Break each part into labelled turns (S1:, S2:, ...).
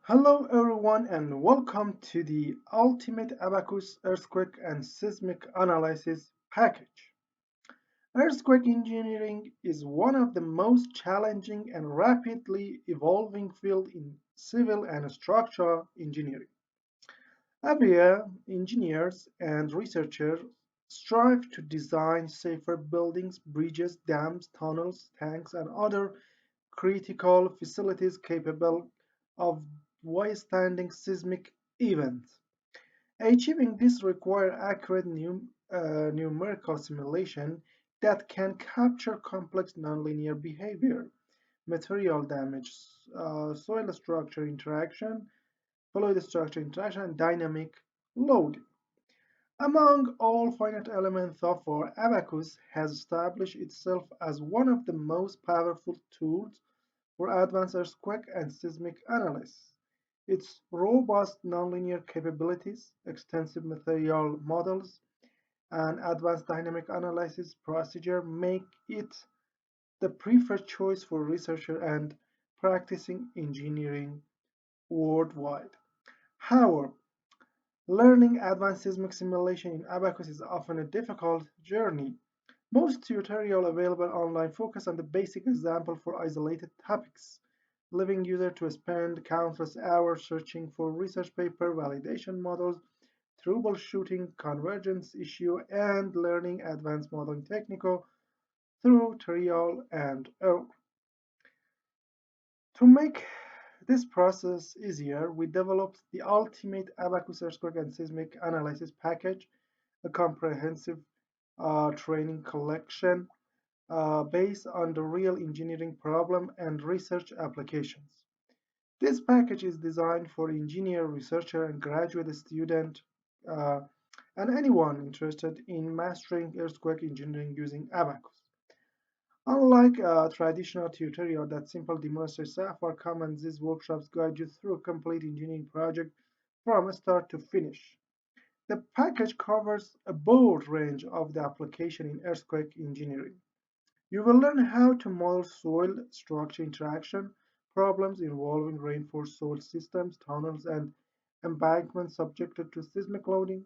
S1: Hello everyone and welcome to the ultimate Abaqus earthquake and seismic analysis package. Earthquake engineering is one of the most challenging and rapidly evolving fields in civil and structural engineering. Every year, engineers and researchers strive to design safer buildings, bridges, dams, tunnels, tanks, and other critical facilities capable of withstanding seismic events. Achieving this requires accurate numerical simulation that can capture complex nonlinear behavior, material damage, soil structure interaction, fluid structure interaction, and dynamic loading. Among all finite elements so far, Abaqus has established itself as one of the most powerful tools for advanced earthquake and seismic analysis. Its robust nonlinear capabilities, extensive material models, and advanced dynamic analysis procedure make it the preferred choice for researchers and practicing engineering worldwide. However, learning advanced seismic simulation in Abaqus is often a difficult journey. Most tutorials available online focus on the basic example for isolated topics, leaving users to spend countless hours searching for research paper, validation models, troubleshooting convergence issue, and learning advanced modeling technical through trial and error. To make this process easier, we developed the ultimate Abaqus earthquake and seismic analysis package, a comprehensive training collection based on the real engineering problem and research applications. This package is designed for engineer, researcher, and graduate student, uh, and anyone interested in mastering earthquake engineering using Abaqus. Unlike a traditional tutorial that simply demonstrates software commands, these workshops guide you through a complete engineering project from start to finish. The package covers a broad range of the application in earthquake engineering. You will learn how to model soil structure interaction problems involving reinforced soil systems, tunnels, and embankments subjected to seismic loading.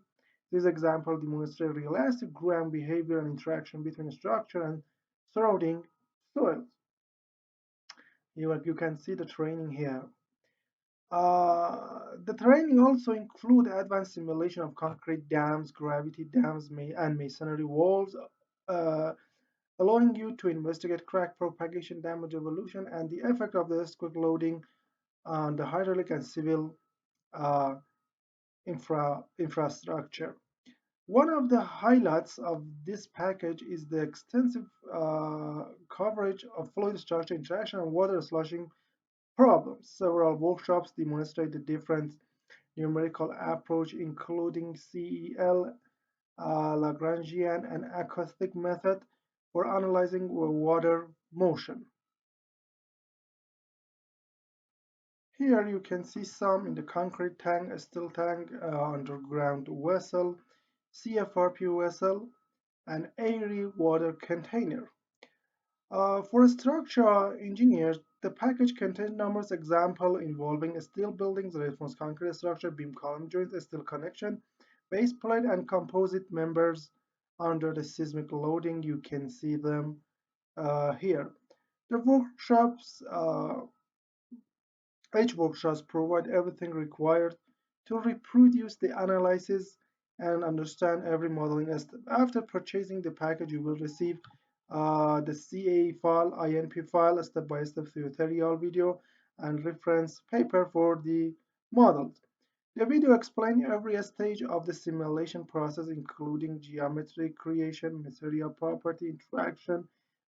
S1: These examples demonstrate realistic ground behavior and interaction between structure and surrounding soils. You can see the training here. The training also include advanced simulation of concrete dams, gravity dams, and masonry walls, uh, allowing you to investigate crack propagation, damage evolution, and the effect of the earthquake loading on the hydraulic and civil uh, infrastructure. One of the highlights of this package is the extensive coverage of fluid structure interaction and water sloshing problems. Several workshops demonstrate the different numerical approach, including CEL, Lagrangian, and Acoustic Method for analyzing water motion. Here you can see some in the concrete tank, a steel tank, underground vessel, CFRP vessel, and airy water container. For structural engineers, the package contains numerous examples involving steel buildings, reinforced concrete structure, beam column joints, steel connection, base plate, and composite members under the seismic loading. You can see them here. The workshops, each workshops provide everything required to reproduce the analysis and understand every modeling step. After purchasing the package, you will receive the CA file, INP file, a step-by-step tutorial video, and reference paper for the models. The video explains every stage of the simulation process, including geometry creation, material property, interaction,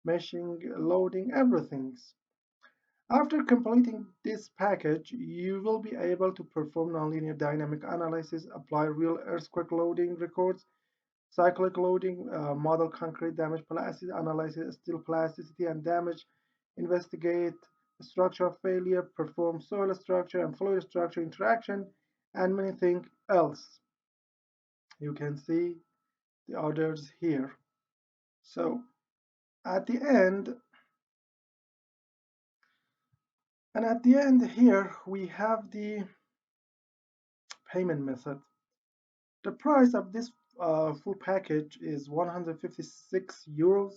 S1: meshing, loading, everything. After completing this package, you will be able to perform nonlinear dynamic analysis, apply real earthquake loading records, cyclic loading, model concrete damage plasticity, analyze steel plasticity and damage, investigate structural failure, perform soil structure and fluid structure interaction, and many things else. You can see the others here. So at the end, And at the end here, we have the payment method. The price of this full package is 156 euros.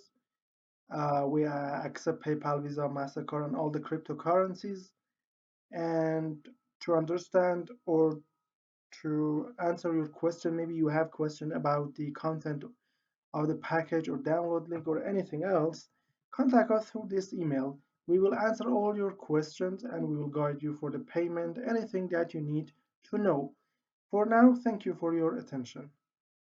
S1: We accept PayPal, Visa, MasterCard, and all the cryptocurrencies. And to understand or to answer your question, maybe you have question about the content of the package or download link or anything else, contact us through this email. We will answer all your questions and we will guide you for the payment, anything that you need to know. For now, thank you for your attention.